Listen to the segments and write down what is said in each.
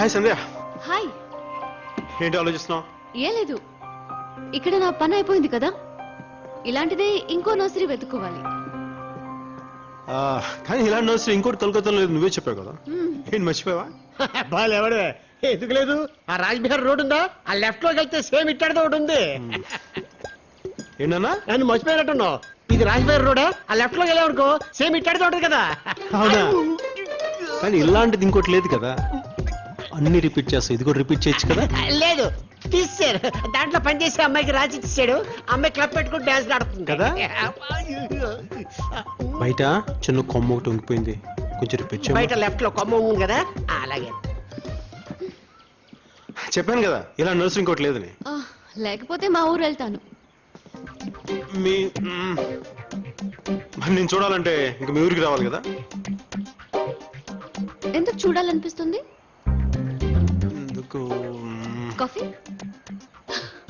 Hi సంధ్య. Hi. ఏంటి ఆలోచిస్తున్నావు? ఏం లేదు, ఇక్కడ నా పని అయిపోయింది కదా, ఇలాంటిదే ఇంకో నర్సరీ వెతుక్కోవాలి. కానీ ఇలాంటి నర్సరీ ఇంకోటి కలకత్తాలో లేదు, నువ్వే చెప్పావు కదా. ఏంటి మర్చిపోయావా? బాగా ఎవడే ఎందుకు లేదు? ఆ రాజ్బిహార్ రోడ్ ఉందా, ఆ లెఫ్ట్ లోకి వెళ్తే సేమ్ ఇట్టడితో ఒకటి ఉంది. ఏంటన్నా నన్ను మర్చిపోయినట్టున్నావు. ఇది రాజ్బిహార్ రోడే, ఆ లెఫ్ట్ లోకి వెళ్ళావనుకో సేమ్ ఇట్టడితో ఉంటుంది కదా. అవునా? కానీ ఇలాంటిది ఇంకోటి లేదు కదా, అన్ని రిపీట్ చేస్తావు, ఇది కూడా రిపీట్ చేయొచ్చు కదా. లేదు, తీసేశారు. దాంట్లో పనిచేసే అమ్మాయికి రాసి ఇచ్చాడు, అమ్మాయి క్లబ్ పెట్టుకుని డాన్స్ ఆడుతుంది కదా. బయట చిన్న కొమ్మ ఒకటి ఉంగిపోయింది, కొంచెం రిపీట్ చేయ. బయట లెఫ్ట్ లో కొమ్మ ఉంది కదా, అలాగే. చెప్పాను కదా ఇలా నర్సరీ ఇంకోటి లేదని. లేకపోతే మా ఊరు వెళ్తాను. మీ మరి నేను చూడాలంటే ఇంకా మీ ఊరికి రావాలి కదా. ఎందుకు చూడాలనిపిస్తుంది? ఎందుకు? కాఫీ?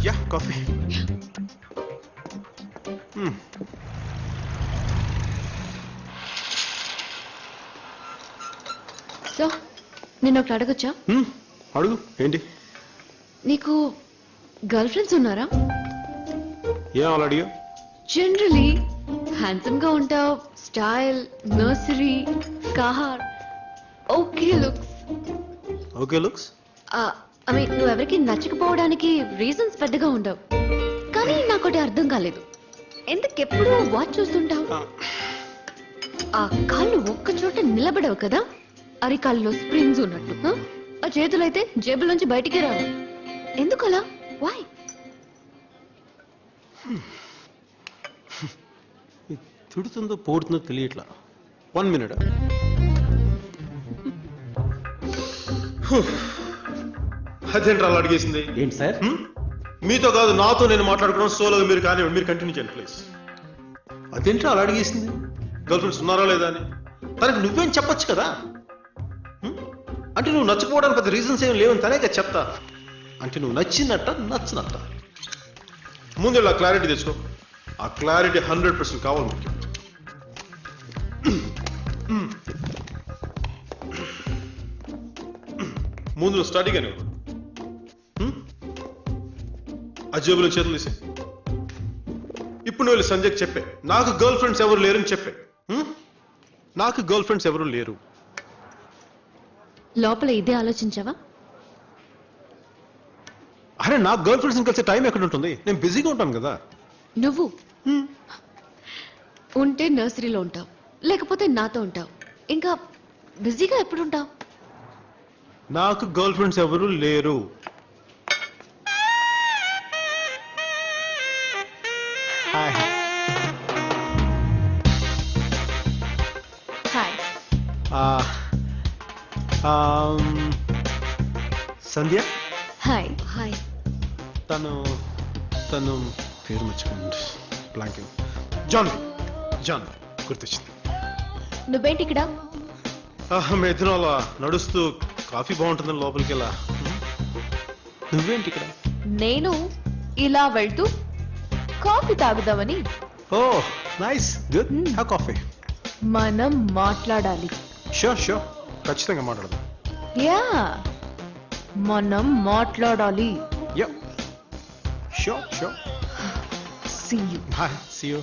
Yeah, coffee. సో నేను ఒకటి అడగొచ్చా? అడుగు. ఏంటి? నీకు గర్ల్ ఫ్రెండ్స్ ఉన్నారా? ఏం అలా అడిగా? జనరలీ హ్యాండ్సమ్ గా ఉంటావు, style, nursery, car, okay looks. Okay looks? I mean నువ్వు ఎవరికి నచ్చకపోవడానికి రీజన్స్ పెద్దగా ఉండవు. కానీ నాకొకటి అర్థం కాలేదు, ఎందుకెప్పుడు వాచ్ చూస్తుంటావు? ఆ కాళ్ళు ఒక్క చోట నిలబడవు కదా, అరికాళ్ళలో స్ప్రింగ్స్ ఉన్నట్టు. ఆ చేతులైతే జేబులోంచి బయటికి రావు. ఎందుకలా? వై? తిడుతుందో పోడుతుందో తెలియట్లా. 1 minute. అదేంటి అలా అడిగేసింది? ఏంటి సార్? మీతో కాదు, నాతో నేను మాట్లాడుకున్నాను. సోలో మీరు కానీ మీరు కంటిన్యూ చేయండి ప్లీజ్. అదేంటి అలా అడిగేసింది? గర్ల్ ఫ్రెండ్స్ ఉన్నారా లేదా అని తనకి నువ్వేం చెప్పొచ్చు కదా. అంటే నువ్వు నచ్చకపోవడానికి పెద్ద రీజన్స్ ఏం లేవని తనే కదా చెప్తా. అంటే నువ్వు నచ్చినట్ట నచ్చినట్ట. ముందు ఇలా క్లారిటీ తెచ్చుకో. ఆ క్లారిటీ 100% కావాలి ముఖ్యం. ముందు నువ్వు స్టడీగానే ఆ జేబులో చేతులు తీసే. ఇప్పుడు నువ్వు సంజయ్కి చెప్పే నాకు గర్ల్ ఫ్రెండ్స్ ఎవరు లేరని చెప్పే. నాకు గర్ల్ ఫ్రెండ్స్ ఎవరు లేరు. లోపల ఇదే ఆలోచించావా? అరే నాకు గర్ల్ ఫ్రెండ్స్ కలిసే టైం ఎక్కడ ఉంటుంది? నేను బిజీగా ఉంటాను కదా. నువ్వు ఉంటే నర్సరీలో ఉంటావు, లేకపోతే నాతో ఉంటావు. ఇంకా బిజీగా ఎప్పుడు ఉంటావు? నాకు గర్ల్ ఫ్రెండ్స్ ఎవరు లేరు. హాయ్. హాయ్. సంధ్య. హాయ్. హాయ్. తను పేరు మర్చిపోయింది. బ్లాంకింగ్. జాన్ గుర్తొచ్చింది. నువ్వేంటి ఇక్కడ? మేదిన అలా నడుస్తూ కాఫీ బాగుంటుందని లోపలికి వెళ్ళా. నువ్వేంటి ఇక్కడ? నేను ఇలా వెళ్తూ కాఫీ తాగుదామని. Oh nice, good. Have coffee. మనం మాట్లాడాలి. షూర్ ఖచ్చితంగా మాట్లాడదాం. యా, మనం మాట్లాడాలి. Yeah, sure. See you. Bye, see you.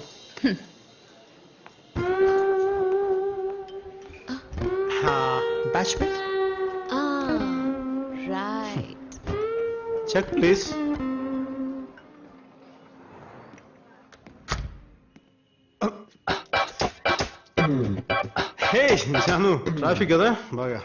Batchmate? Right. Check, please. Hey, Janu, traffic kada? Baga.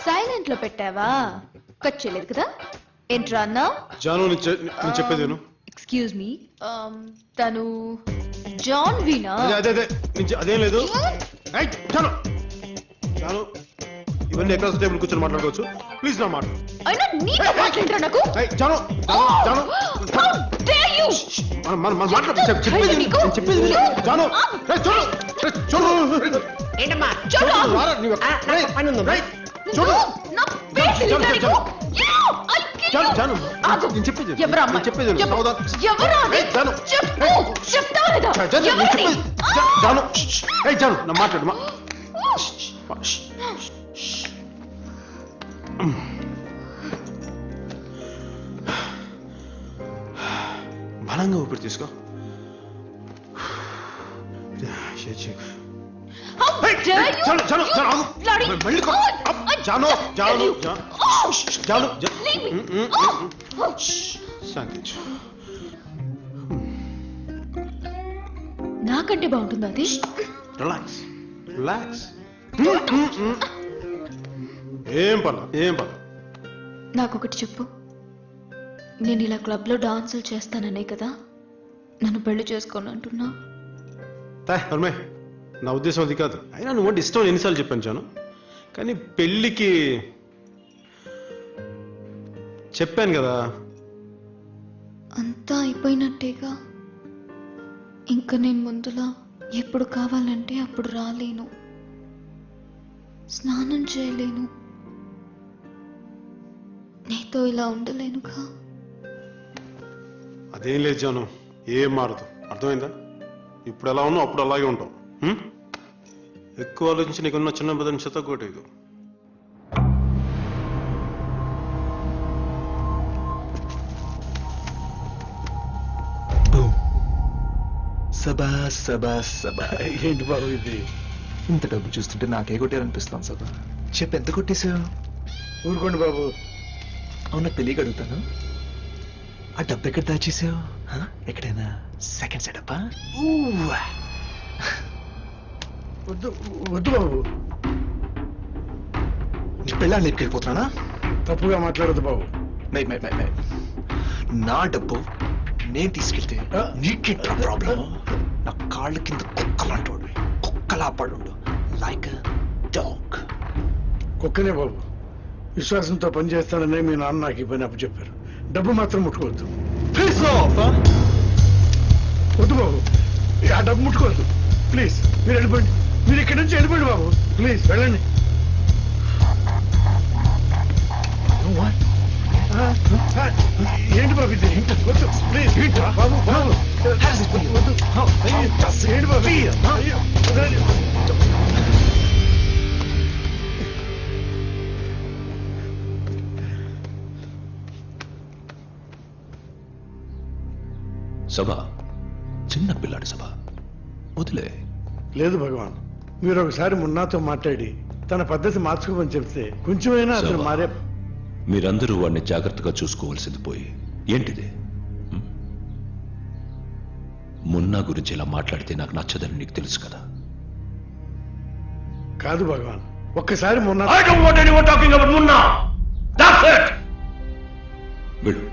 Silent లో పెట్టావా? కట్ చేయలేదు కదా. ఏంట్రా అన్నా? జాను నేను చెప్పేది విను. ఎక్స్క్యూజ్ మీ, తను జాన్ వీనా? అదేం లేదు. జాను ఇవన్నీ ఎక్కడ టేబుల్ కూర్చొని మాట్లాడుకోవచ్చు. ప్లీజ్ నా మాట. అయినా నీతో మాట్లాడరా నాకు? జాను చూడు. నా face జాను, ఇలా జాను, నీకు. I'll kill Janu, you. Janu, ఆగు. నేను చెప్పేది విను. ఎవరు అమ్మాయి? నేను చెప్పేది విను. చెప్పు. సమాధానం. ఎవరు అది? ఏయ్, జాను. చెప్పు. చెప్తావా లేదా? జాను, నేను ఎవరది? చెప్పేది. జాను, ఏయ్, జాను, నా మాట్లాడు బలంగా ఊపిరి తీసుకో. How dare you? Janu, Janu, You Janu, ఆగు. bloody మళ్ళీ కొ- God. Up, I Janu, just Janu, tell you. Janu, Oh. Janu, Leave me. శాంతించు. నాకంటే బాగుంటుందా అది? Relax relax. ఏం పర్లేదు. నాకొకటి చెప్పు. నేను ఇలా క్లబ్లో డాన్సులు చేస్తాననే కదా నన్ను పెళ్లి చేసుకోను అంటున్నా. ధర్మే, నా ఉద్దేశం అది కాదు. అయినా నువ్వు ఇష్టం ఎన్నిసార్లు చెప్పాను జాను, కానీ పెళ్ళికి చెప్పాను కదా. అంతా అయిపోయినట్టేగా. ఇంకా నేను ముందులా ఎప్పుడు కావాలంటే అప్పుడు రాలేను, స్నానం చేయలేను, నీతో ఇలా ఉండలేనుగా. అదేం లేదు జాను, ఏం మారదు. అర్థమైందా? ఇప్పుడు ఎలా ఉన్నావు అప్పుడు అలాగే ఉంటావు. ఎక్కువ ఆలోచించి నీకున్న చిన్న బదని చెత్తకోటేదు. సభా సభా సభా. ఏంటి బాబు ఇది? ఇంత డబ్బు చూస్తుంటే నాకే కొట్టారనిపిస్తాను సభా. చెప్పు, ఎంత కొట్టేశావు? ఊరుకోండి బాబు. అవునా, తెలియక అడుగుతాను, ఆ డబ్బు ఎక్కడ దాచేసావు? ఎక్కడైనా సెకండ్ సెటప్పా? వద్దు వద్దు బాబు. నీ పెళ్ళాన్ని ఎక్కిపోతున్నానా? తప్పుగా మాట్లాడదు బాబు. నా డబ్బు నేను తీసుకెళ్తే నీకేంట్రా ప్రాబ్లం? నా కాళ్ళ కింద కుక్కలాంటోడు, కుక్కలా పడు, లైక్ డాగ్. కుక్కనే బాబు. విశ్వాసంతో పనిచేస్తానని మీ నాన్న నాకు ఈ పని అప్పచెప్పారు. డబ్బు మాత్రం ముట్టుకోవద్దు. వద్దు బాబు, ఆ డబ్బు ముట్టుకోవద్దు ప్లీజ్. మీరు వెళ్ళిపోండి, మీరు ఇక్కడి నుంచి వెళ్ళిపోండి బాబు, ప్లీజ్ వెళ్ళండి. ఏంటి బాబు ఇది? వద్దు ప్లీజ్ బాబు, బాబు వద్దు. ఏంటి బాబు? అయ్యో, వదలండి. సభ చిన్న పిల్లాడి సభ, వదిలే. లేదు భగవాన్, మీరు ఒకసారి మున్నాతో మాట్లాడి తన పద్ధతి మార్చుకోమని చెప్తే కొంచెమైనా అతను సభ. మారే. మీరందరూ వాడిని జాగ్రత్తగా చూసుకోవాల్సింది పోయి ఏంటిది? మున్నా గురించి ఇలా మాట్లాడితే నాకు నచ్చదని నీకు తెలుసు కదా. కాదు భగవాన్, ఒక్కసారి మున్నా. వెళ్ళు.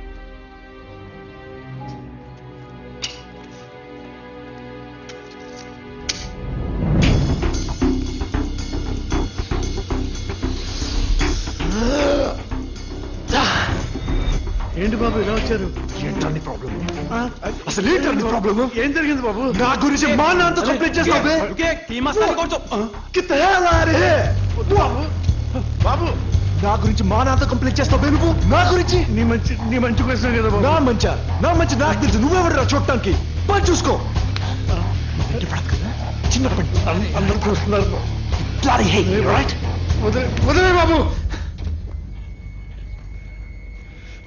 ఏంటి బాబు ఇలా వచ్చారు? ఏంట్రా నీ ప్రాబ్లం? ఆ? అసలు ఏంట్రా నీ ప్రాబ్లం? ఏం జరిగింది బాబు? నా గురించి మా నాన్నతో కంప్లైంట్ చేస్తావు బే? కిత్త హేలారే. బాబు బాబు, నా గురించి మా నాన్నతో కంప్లైంట్ చేస్తావు బే నువ్వు? నా గురించి? నీ మంచి క్వశ్చన్ కదా బాబు. నా మంచి నాకు తెలుసు. నువ్వెవడరా చూడటానికి? పని చూసుకో. చిన్న పని. అందరూ చూస్తున్నారు. Bloody hate me, right? వదిలే బాబు.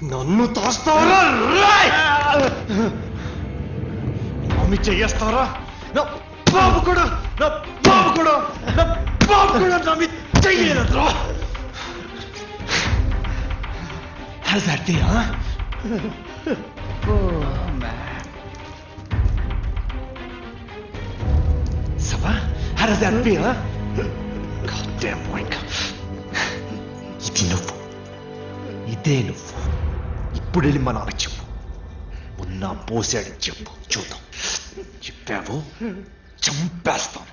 నన్ను తోస్తావరా? మమ్మీ చెయ్యేస్తావరా? నా బాబు కూడా నా బాబు కూడా నా మీద చెయ్యలేదురా. How's that feel, huh? Oh, man. Saba, how does that feel, huh? Goddamn wank. ఇది నువ్వు, ఇదే నువ్వు. ఇప్పుడు వెళ్ళి మా నాన్న చెప్పు, మొన్న పోసాడని చెప్పు, చూద్దాం. చెప్పావు చంపేస్తాను.